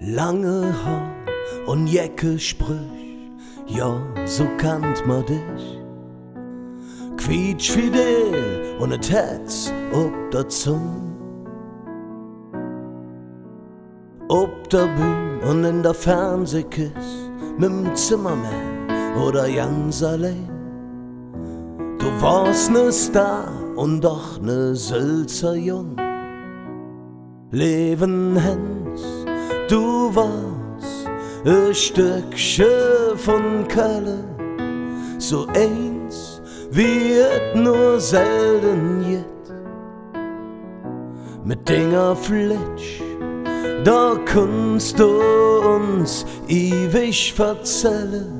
Lange Haar und Jacke Sprüch, ja, so kannt ma dich. Quietschfidel und et Herz ob der Zung. Ob der Bühn und in der Fernsehkiss, mit'm Zimmermann oder ganz allein. Du warst ne Star und doch ne Sülzer Jung. Leeven Hans, du warst ein Stückchen von Kölle, so eins wie et nur selten jet. Mit Dinger Flitsch, da kannst du uns ewig verzellen.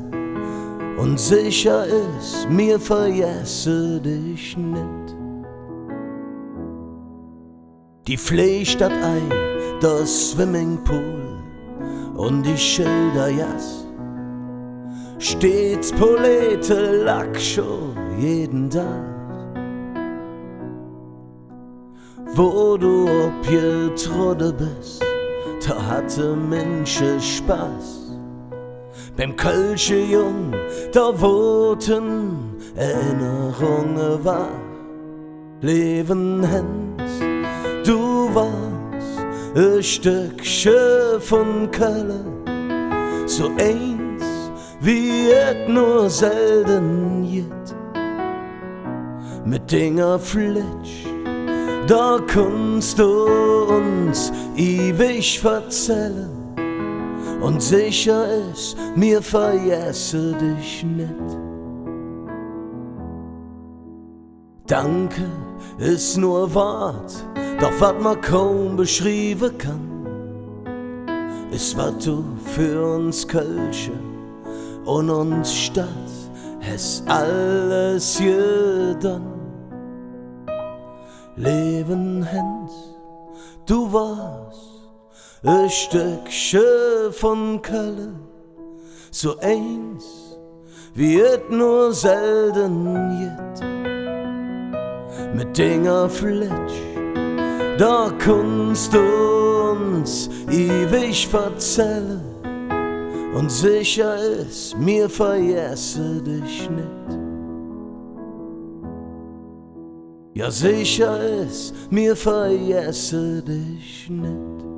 Und sicher ist, mir vergesse dich nicht. Die Fleischstadt Ei, das Swimmingpool und die Schilderjas. Stets Polete Lackshow jeden Tag. Wo du abgetrudde bist, da hatte Menschen Spaß. Beim kölsche Jung, da wurden Erinnerungen wahr. Leeven Hans, du warst ein Stückchen von Kölle, so eins wie et nur selten jet. Mit Dinger Flitsch, da kannst du uns ewig verzellen. Und sicher ist, mir vergesse dich nicht. Danke ist nur Wort, doch wat man kaum beschreiben kann, ist wat du für uns Kölsche und uns Stadt hast alles getan. Leeven Hans, du warst ein Stückchen von Kölle, so eins wie et nur selten jet. Mit Dinger Flitsch, da kannst du uns ewig verzellen. Und sicher ist, mir vergesse dich nicht. Ja, sicher ist, mir vergesse dich nicht.